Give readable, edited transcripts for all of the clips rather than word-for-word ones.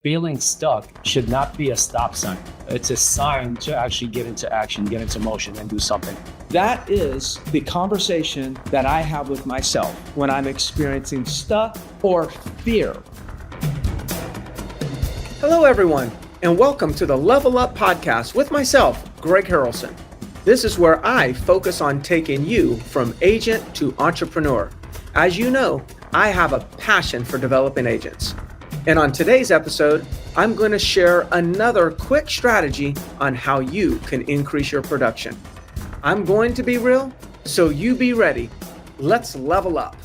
feeling stuck should not be a stop sign. It's a sign to actually get into action, get into motion, and do something. That is the conversation that I have with myself when I'm experiencing stuck or fear. Hello, everyone, and welcome to the Level Up Podcast with myself, Greg Harrelson. This is where I focus on taking you from agent to entrepreneur. As you know, I have a passion for developing agents. And on today's episode, I'm going to share another quick strategy on how you can increase your production. I'm going to be real, so you be ready. Let's level up.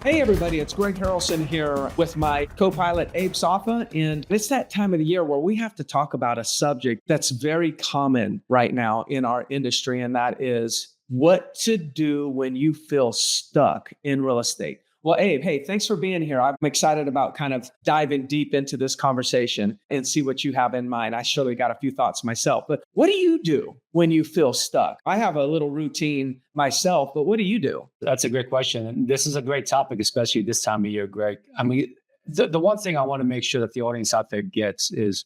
Hey everybody, it's Greg Harrelson here with my co-pilot Abe Safa, and it's that time of the year where we have to talk about a subject that's very common right now in our industry, and that is what to do when you feel stuck in real estate. Well, Abe, hey, thanks for being here. I'm excited about kind of diving deep into this conversation and see what you have in mind. I surely got a few thoughts myself, but what do you do when you feel stuck? I have a little routine myself, but what do you do? That's a great question. And this is a great topic, especially this time of year, Greg. I mean, the one thing I want to make sure that the audience out there gets is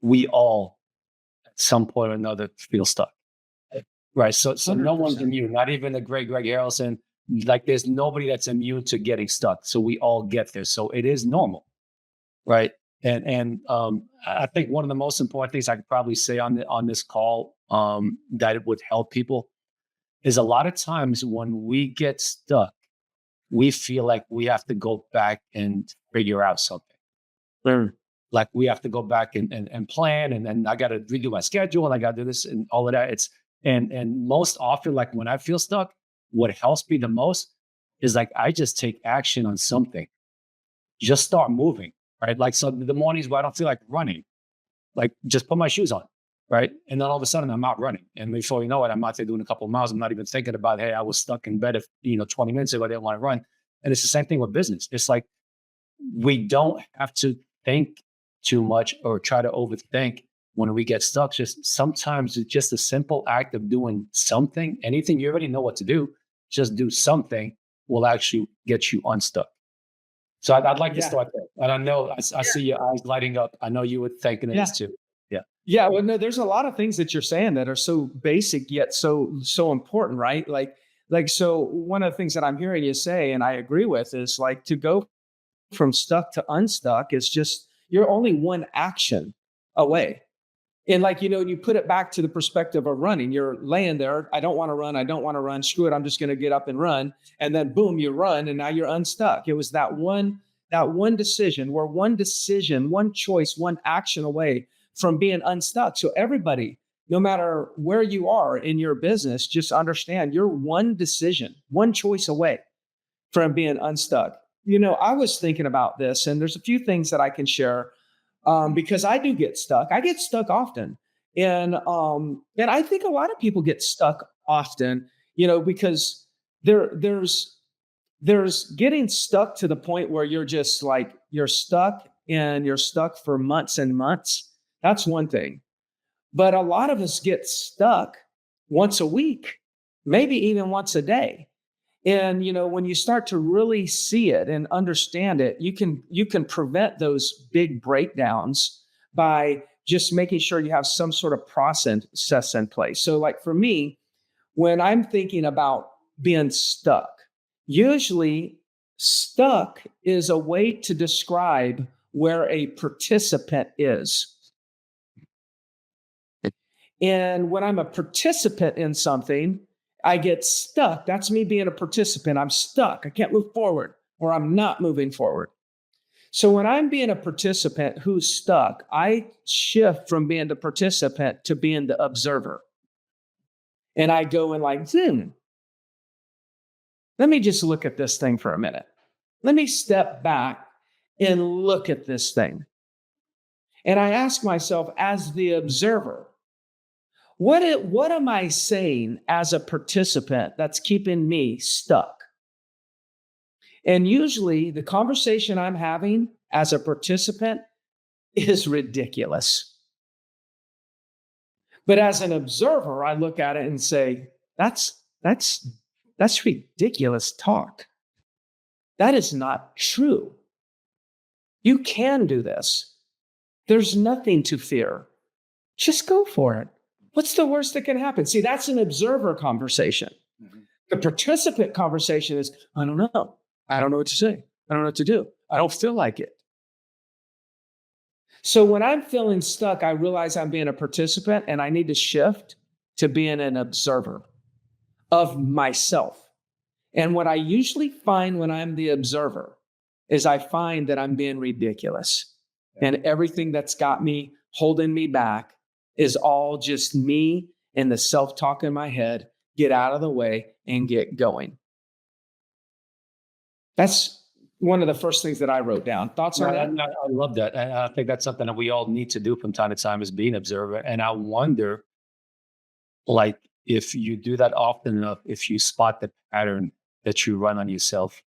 we all, at some point or another, feel stuck. Right. So 100%. No one's immune, not even the great Greg Harrelson. Like there's nobody that's immune to getting stuck. So we all get there. So it is normal. Right. And I think one of the most important things I could probably say on this call that it would help people is a lot of times when we get stuck, we feel like we have to go back and figure out something. Like we have to go back and plan, and then I got to redo my schedule, and I got to do this and all of that. And most often, like when I feel stuck, what helps me the most is like I just take action on something. Just start moving, right? Like so the mornings where I don't feel like running, like just put my shoes on, right? And then all of a sudden I'm out running. And before you know it, I'm out there doing a couple of miles. I'm not even thinking about, hey, I was stuck in bed 20 minutes ago, I didn't want to run. And it's the same thing with business. It's like we don't have to think too much or try to overthink when we get stuck. Just sometimes it's just a simple act of doing something, anything you already know what to do, just do something will actually get you unstuck. So I'd like to start there. And I know I see your eyes lighting up. I know you were thinking this too. Yeah. Yeah. Well, no, there's a lot of things that you're saying that are so basic yet so important, right? So one of the things that I'm hearing you say, and I agree with, is like to go from stuck to unstuck is just you're only one action away. And like, you put it back to the perspective of running, you're laying there. I don't want to run. Screw it. I'm just going to get up and run. And then boom, you run and now you're unstuck. It was that one decision, one choice, one action away from being unstuck. So everybody, no matter where you are in your business, just understand you're one decision, one choice away from being unstuck. I was thinking about this, and there's a few things that I can share. Because I do get stuck. I get stuck often. And I think a lot of people get stuck often, because there's getting stuck to the point where you're just like, you're stuck for months and months. That's one thing. But a lot of us get stuck once a week, maybe even once a day. And, when you start to really see it and understand it, you can prevent those big breakdowns by just making sure you have some sort of process in place. So like for me, when I'm thinking about being stuck, usually stuck is a way to describe where a participant is. And when I'm a participant in something, I get stuck. That's me being a participant. I'm stuck. I can't move forward, or I'm not moving forward. So when I'm being a participant who's stuck, I shift from being the participant to being the observer. And I go in like, let me just look at this thing for a minute. Let me step back and look at this thing. And I ask myself as the observer, what am I saying as a participant that's keeping me stuck? And usually the conversation I'm having as a participant is ridiculous. But as an observer, I look at it and say, that's ridiculous talk. That is not true. You can do this. There's nothing to fear. Just go for it. What's the worst that can happen? See, that's an observer conversation. Mhm. The participant conversation is, I don't know. I don't know what to say. I don't know what to do. I don't feel like it. So when I'm feeling stuck, I realize I'm being a participant and I need to shift to being an observer of myself. And what I usually find when I'm the observer is I find that I'm being ridiculous. And everything that's got me holding me back is all just me and the self-talk in my head. Get out of the way and get going. That's one of the first things that I wrote down. Thoughts on that? I love that. And I think that's something that we all need to do from time to time is be an observer. And I wonder, like, if you do that often enough, if you spot the pattern that you run on yourself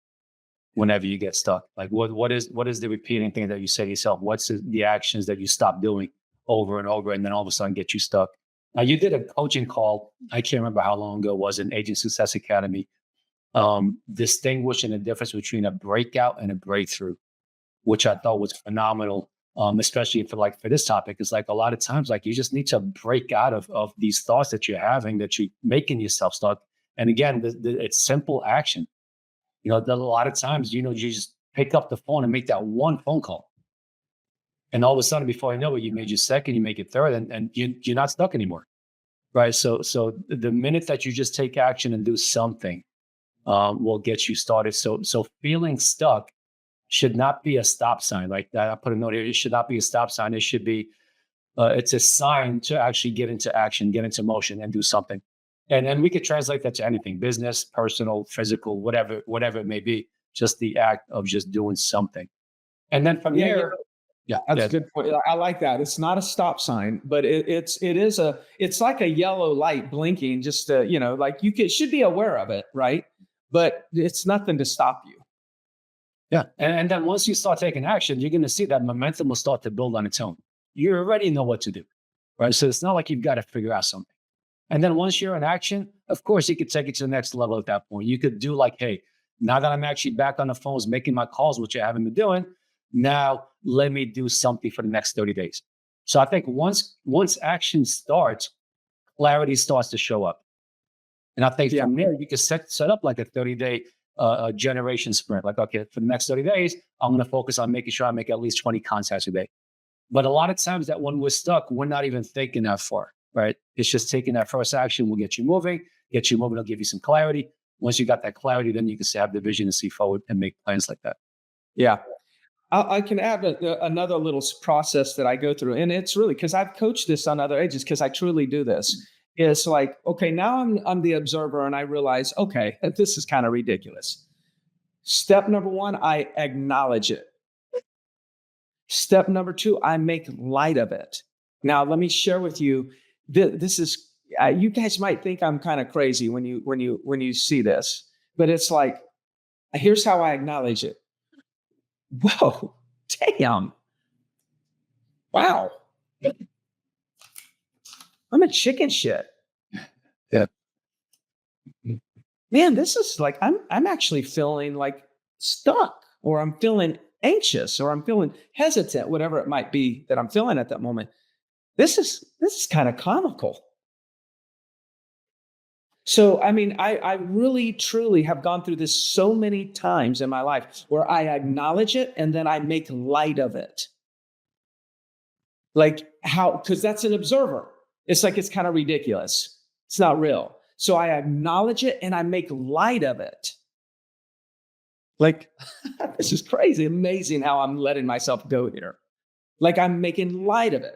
whenever you get stuck, like what is the repeating thing that you say to yourself? What's the actions that you stop doing over and over, and then all of a sudden get you stuck? Now you did a coaching call. I can't remember how long ago it was in Agent Success Academy, distinguishing the difference between a breakout and a breakthrough, which I thought was phenomenal. Especially for this topic, is like a lot of times, like you just need to break out of these thoughts that you're having, that you're making yourself stuck. And again, it's simple action. A lot of times, you just pick up the phone and make that one phone call. And all of a sudden, before you know it, you made your second, you make your third, and you're not stuck anymore. Right. So the minute that you just take action and do something, will get you started. So feeling stuck should not be a stop sign. Like that, I put a note here. It should not be a stop sign. It should be, it's a sign to actually get into action, get into motion, and do something. And we could translate that to anything: business, personal, physical, whatever it may be. Just the act of just doing something, and then from Yeah, there, yeah, that's yeah, a good point. I like that. It's not a stop sign, but it's like a yellow light blinking. Just like should be aware of it, right? But it's nothing to stop you. yeah. And then once you start taking action, you're going to see that momentum will start to build on its own. You already know what to do, right? So it's not like you've got to figure out something. And then once you're in action, of course, you could take it to the next level at that point. You could do like, hey, now that I'm actually back on the phones making my calls, which I haven't been doing, now let me do something for the next 30 days. So I think once action starts, clarity starts to show up. And I think Yeah. from there, you can set up like a 30-day generation sprint. Like, okay, for the next 30 days, I'm going to focus on making sure I make at least 20 contacts a day. But a lot of times that when we're stuck, we're not even thinking that far, right? It's just taking that first action will get you moving, it'll give you some clarity. Once you got that clarity, then you can have the vision to see forward and make plans like that. Yeah. I can add another little process that I go through. And it's really because I've coached this on other ages, because I truly do this. It's like, okay, now I'm the observer and I realize, okay, this is kind of ridiculous. Step number one, I acknowledge it. Step number two, I make light of it. Now, let me share with you. This is you guys might think I'm kind of crazy when you see this, but it's like, here's how I acknowledge it. Whoa, damn! Wow, I'm a chicken shit. Yeah. Man, this is like I'm actually feeling like stuck, or I'm feeling anxious, or I'm feeling hesitant, whatever it might be that I'm feeling at that moment. This is kind of comical. So, I mean, I really truly have gone through this so many times in my life where I acknowledge it and then I make light of it. Like how, because that's an observer. It's like it's kind of ridiculous. It's not real. So I acknowledge it and I make light of it. Like, this is crazy, amazing how I'm letting myself go here. Like I'm making light of it.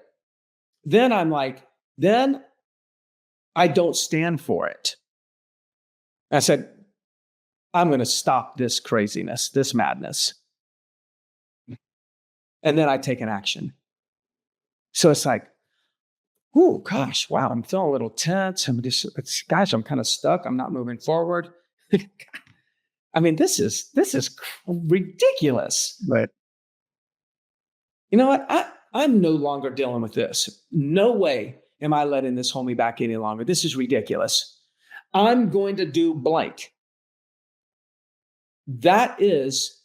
Then I'm like, then I don't stand for it. I said, I'm going to stop this craziness, this madness. And then I take an action. So it's like, oh gosh, wow, I'm feeling a little tense. Gosh, I'm kind of stuck. I'm not moving forward. I mean, this is ridiculous. Right. You know what? I'm no longer dealing with this. No way am I letting this hold me back any longer. This is ridiculous. I'm going to do blank. That is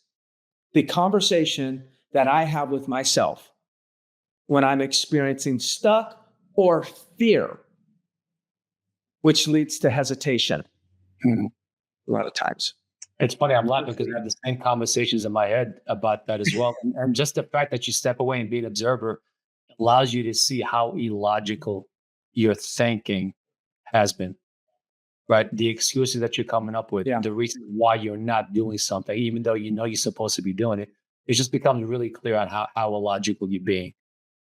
the conversation that I have with myself when I'm experiencing stuck or fear, which leads to hesitation Mhm. a lot of times. It's funny. I'm laughing because I have the same conversations in my head about that as well. And just the fact that you step away and be an observer allows you to see how illogical your thinking has been, right? The excuses that you're coming up with, Yeah. the reason why you're not doing something, even though you know you're supposed to be doing it, it just becomes really clear on how illogical you're being.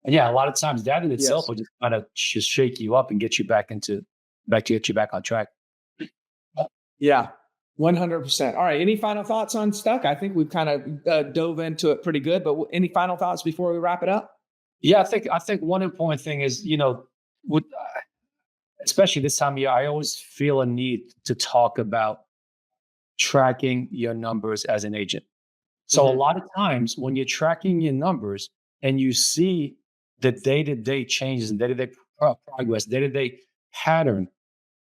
And yeah, a lot of times that in itself Yes. will just kind of just shake you up and get you back to get you back on track. Yeah. 100%. All right. Any final thoughts on stuck? I think we've kind of dove into it pretty good, but any final thoughts before we wrap it up? Yeah, I think one important thing is, with especially this time of year, I always feel a need to talk about tracking your numbers as an agent. So a Mhm. lot of times when you're tracking your numbers and you see the day-to-day changes and day-to-day progress, day-to-day pattern,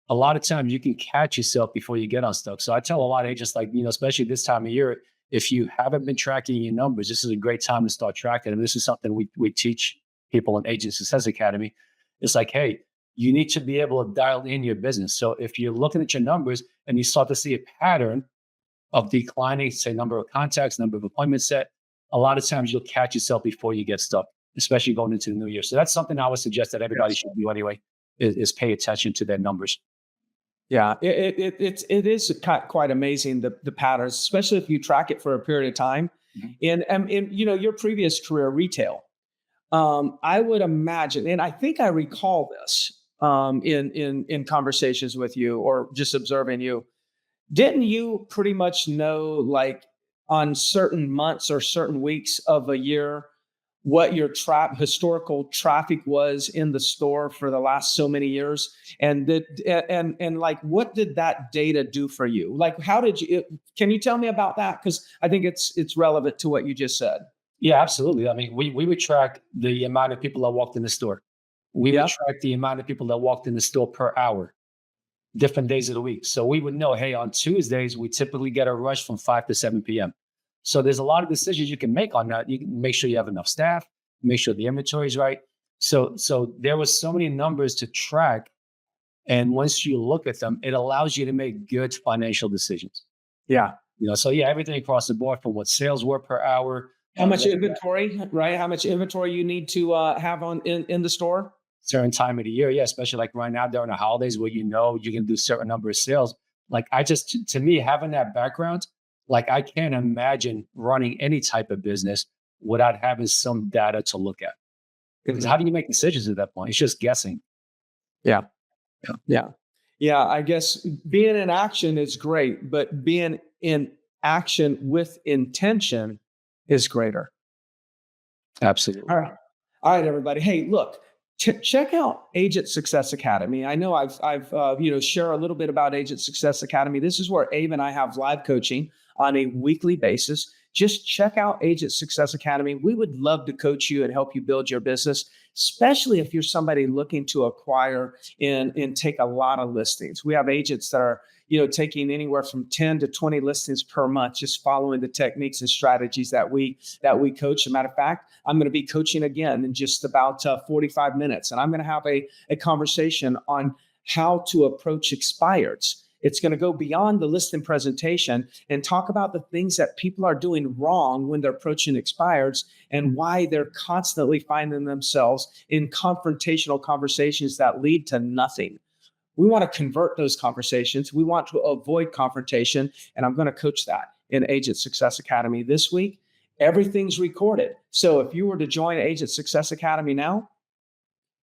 a lot of times you can catch yourself before you get unstuck. So I tell a lot of agents, like, especially this time of year, if you haven't been tracking your numbers, this is a great time to start tracking them. This is something we teach people in Agent Success Academy. It's like, hey, you need to be able to dial in your business. So if you're looking at your numbers and you start to see a pattern of declining, say, number of contacts, number of appointments set, a lot of times you'll catch yourself before you get stuck, especially going into the new year. So that's something I would suggest that everybody Yes. should do anyway, is pay attention to their numbers. Yeah, it is quite amazing the patterns, especially if you track it for a period of time. Mhm. In your previous career, retail, I would imagine, and I think I recall this in conversations with you or just observing you. Didn't you pretty much know, like, on certain months or certain weeks of a year, what your historical traffic was in the store for the last so many years? And like, what did that data do for you? Like, how did you? Can you tell me about that? Because I think it's relevant to what you just said. Yeah, absolutely. I mean, we would track the amount of people that walked in the store. We would Yeah. track the amount of people that walked in the store per hour, different days of the week. So we would know, hey, on Tuesdays, we typically get a rush from 5 to 7 p.m. So there's a lot of decisions you can make on that. You can make sure you have enough staff, make sure the inventory is right. So there was so many numbers to track. And once you look at them, it allows you to make good financial decisions. Yeah. So yeah, everything across the board from what sales were per hour, How much what inventory, right? How much inventory you need to have on in the store? certain time of the year. Yeah, especially like right now during the holidays where you can do certain number of sales. Like to me, having that background, like I can't imagine running any type of business without having some data to look at. Because Mhm. how do you make decisions at that point? It's just guessing. Yeah. Yeah, Yeah. Yeah. I guess being in action is great, but being in action with intention is greater. absolutely. All right. All right, everybody. Hey, look, check out Agent Success Academy. I know I've share a little bit about Agent Success Academy. This is where Abe and I have live coaching on a weekly basis. Just check out Agent Success Academy. We would love to coach you and help you build your business, especially if you're somebody looking to acquire and take a lot of listings. We have agents that are taking anywhere from 10 to 20 listings per month, just following the techniques and strategies that we coach. As a matter of fact, I'm going to be coaching again in just about 45 minutes, and I'm going to have a conversation on how to approach expireds. It's going to go beyond the listing presentation and talk about the things that people are doing wrong when they're approaching expireds and why they're constantly finding themselves in confrontational conversations that lead to nothing. We want to convert those conversations. We want to avoid confrontation. And I'm going to coach that in Agent Success Academy this week. Everything's recorded. So if you were to join Agent Success Academy now,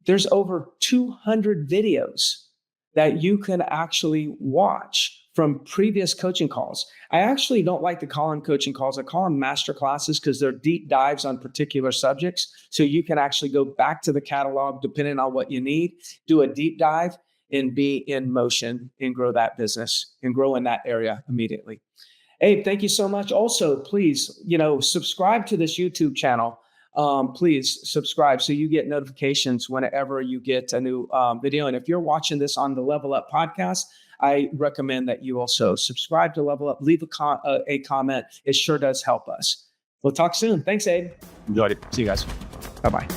there's over 200 videos that you can actually watch from previous coaching calls. I actually don't like to call them coaching calls. I call them master classes because they're deep dives on particular subjects. So you can actually go back to the catalog depending on what you need, do a deep dive, and be in motion and grow that business and grow in that area immediately. Abe, thank you so much. Also, please, subscribe to this YouTube channel. Please subscribe so you get notifications whenever you get a new video. And if you're watching this on the Level Up podcast, I recommend that you also subscribe to Level Up, leave a comment. It sure does help us. We'll talk soon. Thanks, Abe. Enjoyed it. See you guys. Bye-bye.